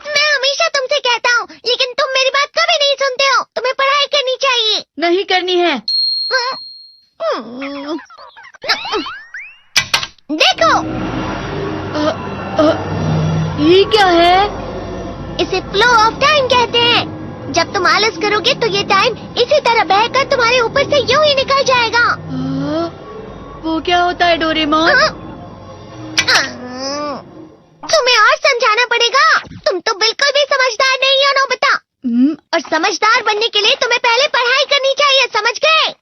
मैं हमेशा तुमसे कहता हूँ, लेकिन तुम मेरी बात कभी नहीं सुनते हो। तुम्हें पढ़ाई करनी चाहिए। नहीं करनी है। देखो, ये क्या है? इसे फ्लो ऑफ टाइम कहते हैं। जब तुम आलस करोगे तो ये टाइम इसी तरह बहकर तुम्हारे ऊपर से यूं ही निकल जाएगा। वो क्या होता है डोरेमोन? तुम्हें और समझाना पड़ेगा। तुम तो बिल्कुल भी समझदार नहीं हो नोबिता। और समझदार बनने के लिए तुम्हें पहले पढ़ाई करनी चाहिए, समझ गए?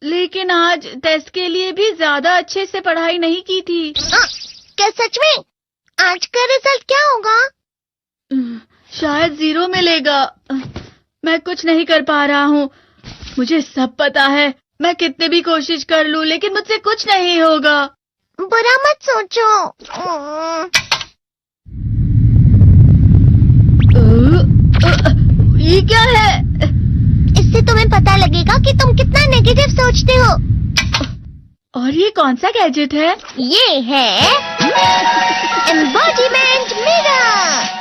लेकिन आज टेस्ट के लिए भी ज्यादा अच्छे से पढ़ाई नहीं की थी। क्या सच में? आज का रिजल्ट क्या होगा? शायद 0 मिलेगा। मैं कुछ नहीं कर पा रहा हूँ। मुझे सब पता है। मैं कितनी भी कोशिश कर लूँ, लेकिन मुझसे कुछ नहीं होगा। बुरा मत सोचो। ये क्या है? इससे तुम्हें पता लगेगा कि तुम कितना नेगेटिव सोचते हो। और ये कौन सा गैजेट है? ये है embodiment mirror.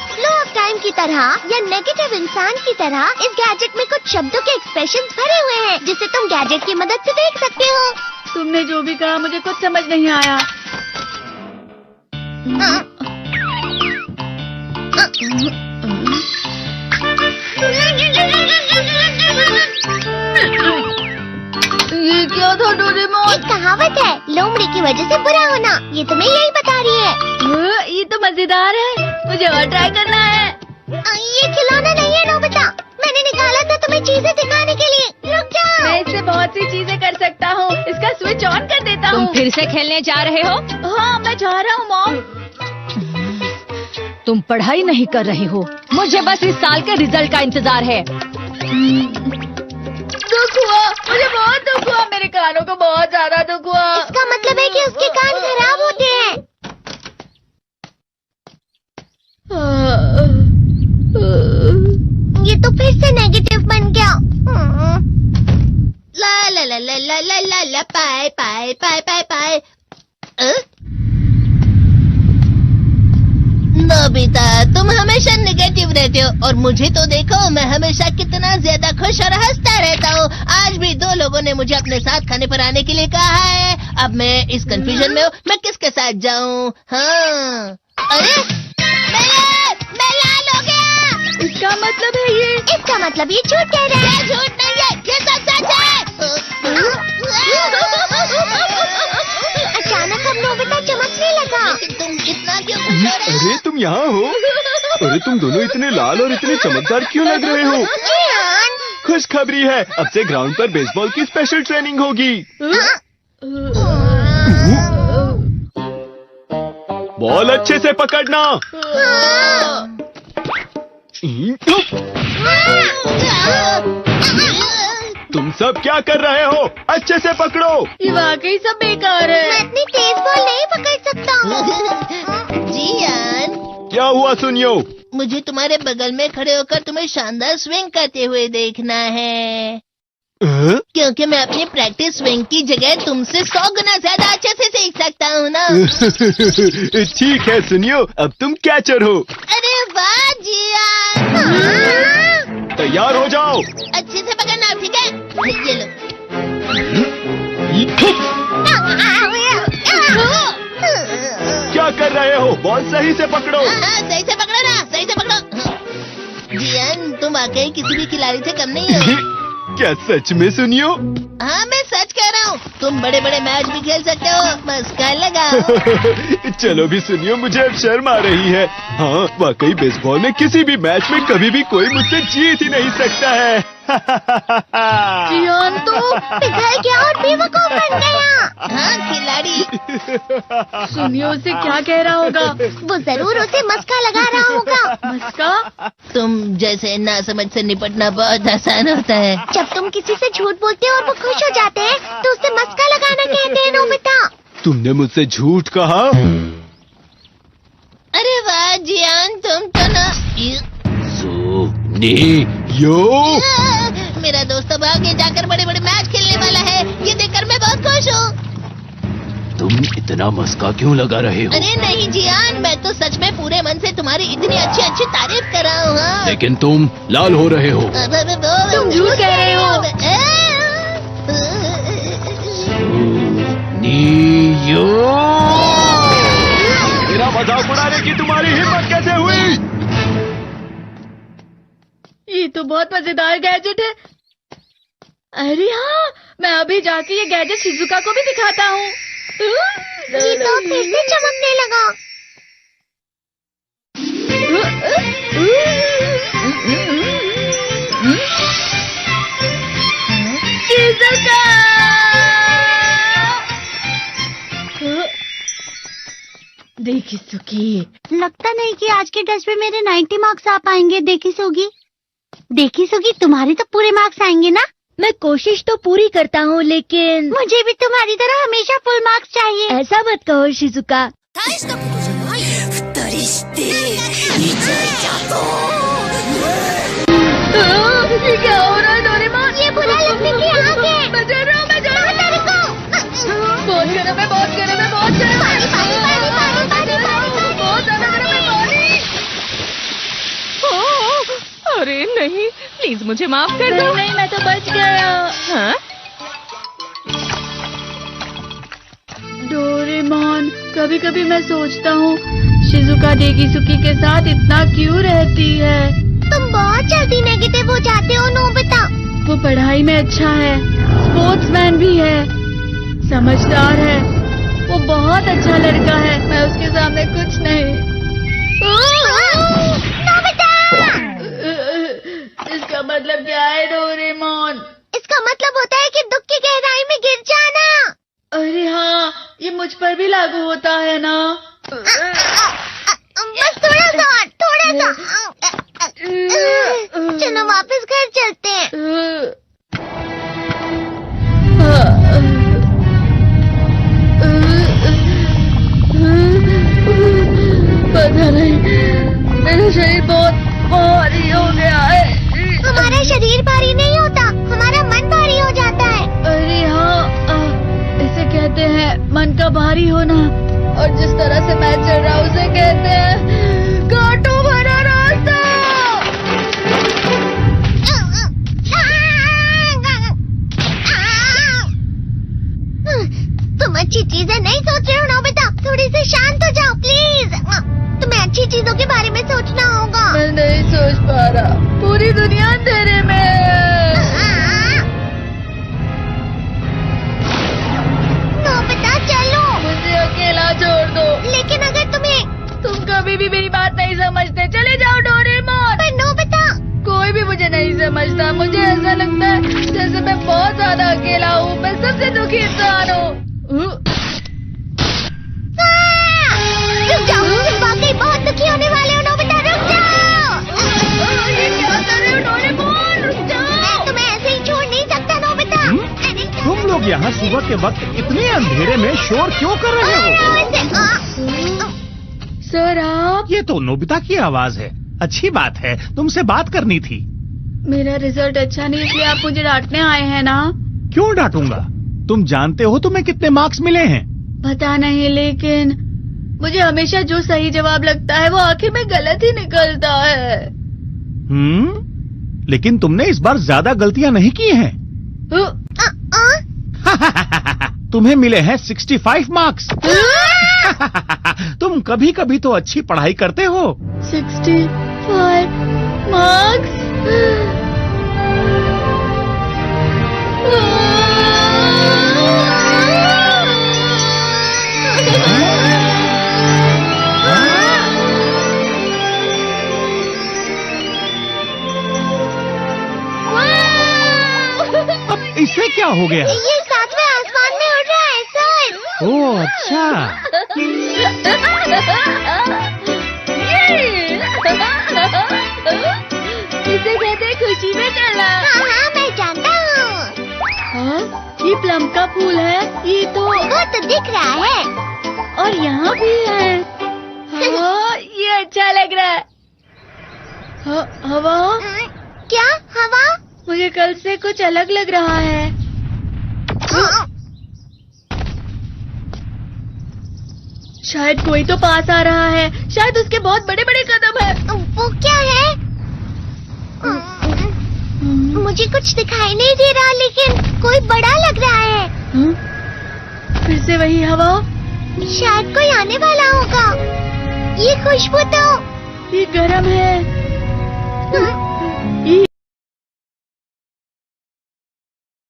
Flow of time की तरह या नेगेटिव इंसान की तरह इस गैजेट में कुछ शब्दों के एक्सप्रेशंस भरे हुए हैं, जिसे तुम गैजेट की मदद से देख सकते हो। तुमने जो भी कहा मुझे कुछ समझ नहीं आया। ये क्या था डोरेमोन? एक कहावत है, लोमड़ी की वजह से बुरा होना। ये तुम्हें यही बता रही है। ये तो मजेदार है। मुझे और ट्राई करना है। ये खिलौना नहीं है नोबिता। मैंने निकाला था तुम्हें चीजें दिखाने के लिए। रुक जाओ। मैं इससे बहुत सी चीजें कर सकता हूँ। इसका स्विच ऑन कर देता हूँ। तुम फिर से खेलने जा रहे हो? हाँ, मैं जा रहा हूँ मॉम। तुम पढ़ाई नहीं कर रहे हो। मुझे बस इस साल के रिजल्ट का इंतजार है। दुख हुआ, मुझे बहुत दुख हुआ। मेरे कानों को बहुत ज्यादा दुख हुआ। इसका मतलब है कि उसके कान खराब होते हैं। ये तो फिर से नेगेटिव बन गया। ला ला ला ला ला ला ला ला पाए पाए पाए पाए पाए। नोबिता, तुम हमेशा नेगेटिव रहते हो और मुझे तो देखो, मैं हमेशा कितना ज्यादा खुश और हंसता रहता हूँ। आज भी 2 लोगों ने मुझे अपने साथ खाने पर आने के लिए कहा है। अब मैं इस कंफ्यूजन में हूँ, मैं किसके साथ जाऊँ? हाँ, अरे मैं लाल हो गया। इसका मतलब है ये? इसका मतलब ये झूठ कह रहा है। झूठ नहीं है, ये सब सच है। अचानक हम नोबिता चमकने लगा। तुम इतना क्यों खुश हो रहे हो? अरे तुम यहाँ हो? अरे तुम दोनों इतने लाल और इतने चमकदार क्यों लग रहे हो? खुशखबरी है, अब से ग्राउंड पर बेसबॉल की स्पेशल ट्रेनिंग होगी। बॉल अच्छे से पकड़ना। तुम सब क्या कर रहे हो? अच्छे से पकड़ो। ये वाकई सब बेकार है। मैं इतनी तेज बॉल नहीं पकड़ सकता हूँ। जियान, क्या हुआ सुनियो? मुझे तुम्हारे बगल में खड़े होकर तुम्हें शानदार स्विंग करते हुए देखना है। क्योंकि मैं अपनी प्रैक्टिस स्विंग की जगह तुमसे 100 गुना ज्यादा अच्छे से सीख सकता हूँ ना। ठीक है सुनियो, अब तुम कैचर हो। अरे वाह जियान। तैयार हो जाओ। अच्छे से पकड़ना, ठीक है? ये लो। क्या कर रहे हो? बॉल सही से पकड़ो। सही से पकड़ो ना, सही से पकड़ो। जियान, तुम वाकई किसी भी खिलाड़ी से कम नहीं हो। क्या सच में सुनियो? हाँ, मैं सच कह रहा हूँ। तुम बड़े बड़े मैच भी खेल सकते हो। मस्का लगाओ। चलो भी सुनियो, मुझे अब शर्म आ रही है। हाँ, वाकई बेसबॉल में किसी भी मैच में कभी भी कोई मुझसे जीत ही नहीं सकता है। जियान तो पिघल गया और बेवकूफ बन गया। हाँ, खिलाड़ी। सुनियो उसे क्या कह रहा होगा? वो जरूर उसे मस्का लगा रहा होगा। मस्का? तुम जैसे नासमझ से निपटना बहुत आसान होता है। जब तुम किसी से झूठ बोलते हो और वो खुश हो जाते हैं, तो उसे मस्का लगाना कहते हैं नोबिता। तुमने मुझसे झूठ कहा? अरे वाह जियान, तुम तो ना। यो, मेरा दोस्त अब आगे जाकर बड़े बड़े मैच खेलने वाला है। ये देखकर मैं बहुत खुश हूँ। तुम इतना मस्का क्यों लगा रहे हो? अरे नहीं जियान, मैं तो सच में पूरे मन से तुम्हारी इतनी अच्छी अच्छी तारीफ कर रहा हूँ। हाँ। लेकिन तुम लाल हो रहे हो। तुम झूठ कह रहे हो। मेरा मजाक उड़ाने की तुम्हारी हिम्मत कैसे हुई? ये तो बहुत मजेदार गैजेट है। अरे हाँ, मैं अभी जाके ये गैजेट शिजुका को भी दिखाता हूँ। ये तो फिर से चमकने लगा। शिजुका! देखी सुकी, लगता नहीं कि आज के टेस्ट में मेरे 90 मार्क्स आ पाएंगे। देखी सोगी तुम्हारे तो पूरे मार्क्स आएंगे ना? मैं कोशिश तो पूरी करता हूँ, लेकिन मुझे भी तुम्हारी तरह हमेशा फुल मार्क्स चाहिए। ऐसा मत कहो शिजुका। ये क्या हो रहा है डोरेमोन? ये बुरा लगने की आग है। मैं डर रहा हूँ, मैं डर रहा हूँ। बहुत गर्म है, बहुत गर्म है, बहुत गर्म है। बहुत ज्यादा गर्म है पानी। अरे नहीं, प्लीज मुझे माफ कर दो। नहीं, मैं तो बच गया। हाँ? डोरेमोन, कभी कभी मैं सोचता हूँ शिजुका डेकिसुकी के साथ इतना क्यों रहती है। तुम बहुत जल्दी नेगेटिव हो जाते हो नोबिता। वो पढ़ाई में अच्छा है, स्पोर्ट्समैन भी है, समझदार है, वो बहुत अच्छा लड़का है। मैं उसके सामने कुछ नहीं। नोबिता! इसका मतलब क्या है डोरेमोन? इसका मतलब होता है कि दुख की गहराई में गिर जाना। अरे हाँ, ये मुझ पर भी लागू होता है ना। बस थोड़ा सा। चलो वापस घर चलते हैं। पता नहीं, मेरा शरीर बहुत भारी हो गया है। हमारा शरीर भारी नहीं होता, हमारा मन भारी हो जाता है। अरे हाँ, इसे कहते हैं मन का भारी होना। और जिस तरह से मैं चल रहा हूँ उसे कहते हैं कांटों भरा रास्ता। तुम अच्छी चीजें नहीं सोच रहे हो नोबिता, थोड़ी सी शांत हो जाओ प्लीज। तुम्हें अच्छी चीजों के बारे में सोचना होगा। मैं नहीं सोच पा रहा, पूरी दुनिया अंधेरे में है। नोबिता चलो। मुझे अकेला छोड़ दो। लेकिन अगर तुम कभी भी मेरी बात नहीं समझते, चले जाओ डोरेमोन। पर नोबिता, कोई भी मुझे नहीं समझता। मुझे ऐसा लगता है जैसे मैं बहुत ज्यादा अकेला हूँ, मैं सबसे दुखी इंसान हूँ। रुक जाओ, तुम वाकई बहुत दुखी होने वाले हो नोबिता, रुक जाओ। ये क्या कर रहे हो डोरेमोन? रुक जाओ। मैं तुम्हें ऐसे ही छोड़ नहीं सकता नोबिता। तुम लोग यहाँ सुबह के वक्त इतने अंधेरे में शोर क्यों कर रहे हो? सर आप? ये तो नोबिता की आवाज है। अच्छी बात है, तुमसे बात करनी थी। मेरा रिजल्ट अच्छा नहीं, इसलिए आप मुझे डांटने आए हैं ना? क्यों डांटूंगा? तुम जानते हो तुम्हें कितने मार्क्स मिले हैं? पता नहीं, लेकिन मुझे हमेशा जो सही जवाब लगता है वो आखिर में गलत ही निकलता है। लेकिन तुमने इस बार ज्यादा गलतियां नहीं की हैं। तुम्हें मिले हैं 65 मार्क्स। तुम कभी कभी तो अच्छी पढ़ाई करते हो। 65 मार्क्स? अब इससे क्या हो गया? ये सातवें आसमान में उड़ रहा है सर। ओह अच्छा। इसे कहते हैं खुशी में चलना। हाँ, मैं जानता हूँ। हाँ, ये प्लम का फूल है। ये तो वो तो दिख रहा है। और यहाँ भी है। हाँ, ये अच्छा लग रहा है। हवा? क्या हवा? मुझे कल से कुछ अलग लग रहा है। शायद कोई तो पास आ रहा है। शायद उसके बहुत बड़े बड़े कदम है। वो क्या है? मुझे कुछ दिखाई नहीं दे रहा, लेकिन कोई बड़ा लग रहा है। फिर से वही हवा। शायद कोई आने वाला होगा। ये खुशबू तो ये गर्म है।